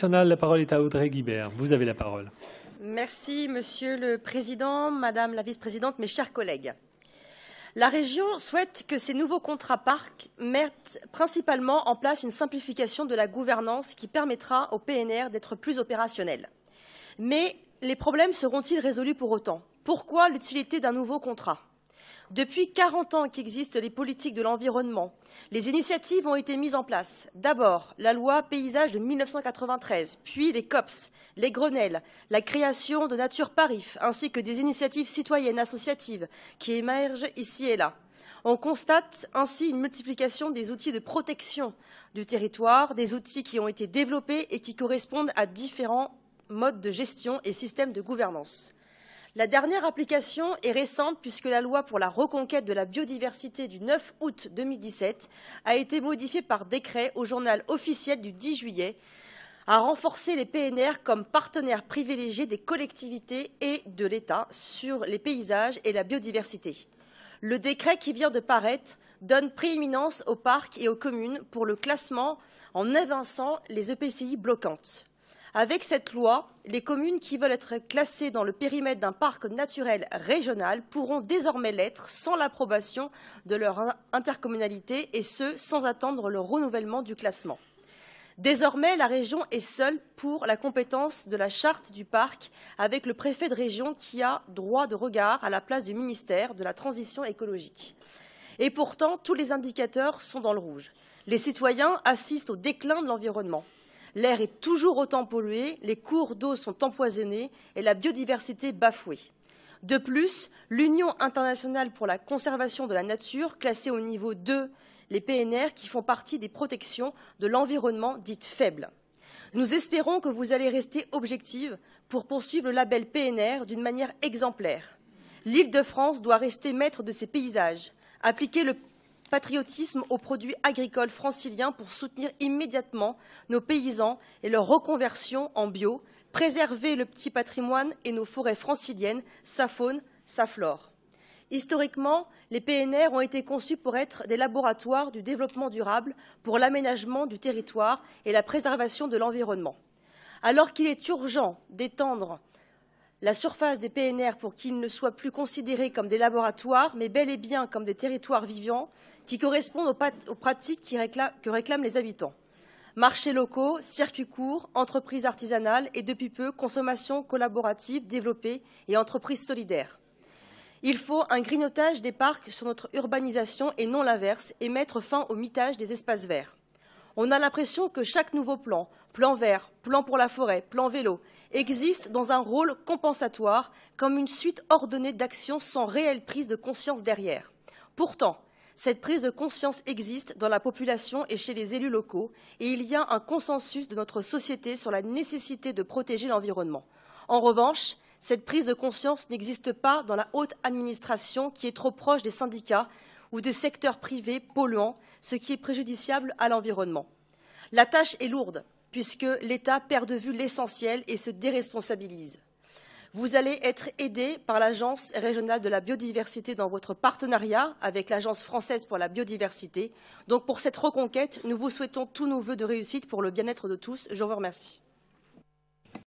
La parole est à Audrey Guibert. Vous avez la parole. Merci, Monsieur le Président, Madame la Vice-présidente, mes chers collègues. La région souhaite que ces nouveaux contrats parcs mettent principalement en place une simplification de la gouvernance qui permettra au PNR d'être plus opérationnel. Mais les problèmes seront-ils résolus pour autant? Pourquoi l'utilité d'un nouveau contrat? Depuis 40 ans qu'existent les politiques de l'environnement, les initiatives ont été mises en place. D'abord, la loi paysage de 1993, puis les COPS, les Grenelles, la création de Nature Paris, ainsi que des initiatives citoyennes associatives qui émergent ici et là. On constate ainsi une multiplication des outils de protection du territoire, des outils qui ont été développés et qui correspondent à différents modes de gestion et systèmes de gouvernance. La dernière application est récente puisque la loi pour la reconquête de la biodiversité du 9 août 2017 a été modifiée par décret au journal officiel du 10 juillet, a renforcé les PNR comme partenaires privilégiés des collectivités et de l'État sur les paysages et la biodiversité. Le décret qui vient de paraître donne prééminence aux parcs et aux communes pour le classement en évinçant les EPCI bloquantes. Avec cette loi, les communes qui veulent être classées dans le périmètre d'un parc naturel régional pourront désormais l'être sans l'approbation de leur intercommunalité et ce, sans attendre le renouvellement du classement. Désormais, la région est seule pour la compétence de la charte du parc avec le préfet de région qui a droit de regard à la place du ministère de la Transition écologique. Et pourtant, tous les indicateurs sont dans le rouge. Les citoyens assistent au déclin de l'environnement. L'air est toujours autant pollué, les cours d'eau sont empoisonnés et la biodiversité bafouée. De plus, l'Union internationale pour la conservation de la nature, classée au niveau 2, les PNR qui font partie des protections de l'environnement dites faibles. Nous espérons que vous allez rester objective pour poursuivre le label PNR d'une manière exemplaire. L'Île-de-France doit rester maître de ses paysages, appliquer le patriotisme aux produits agricoles franciliens pour soutenir immédiatement nos paysans et leur reconversion en bio, préserver le petit patrimoine et nos forêts franciliennes, sa faune, sa flore. Historiquement, les PNR ont été conçus pour être des laboratoires du développement durable, pour l'aménagement du territoire et la préservation de l'environnement. Alors qu'il est urgent d'étendre la surface des PNR pour qu'ils ne soient plus considérés comme des laboratoires, mais bel et bien comme des territoires vivants qui correspondent aux pratiques que réclament les habitants. Marchés locaux, circuits courts, entreprises artisanales et depuis peu, consommation collaborative développée et entreprises solidaires. Il faut un grignotage des parcs sur notre urbanisation et non l'inverse et mettre fin au mitage des espaces verts. On a l'impression que chaque nouveau plan, plan vert, plan pour la forêt, plan vélo, existe dans un rôle compensatoire, comme une suite ordonnée d'actions sans réelle prise de conscience derrière. Pourtant, cette prise de conscience existe dans la population et chez les élus locaux, et il y a un consensus de notre société sur la nécessité de protéger l'environnement. En revanche, cette prise de conscience n'existe pas dans la haute administration qui est trop proche des syndicats ou de secteurs privés polluants, ce qui est préjudiciable à l'environnement. La tâche est lourde, puisque l'État perd de vue l'essentiel et se déresponsabilise. Vous allez être aidé par l'Agence régionale de la biodiversité dans votre partenariat avec l'Agence française pour la biodiversité. Donc pour cette reconquête, nous vous souhaitons tous nos vœux de réussite pour le bien-être de tous. Je vous remercie.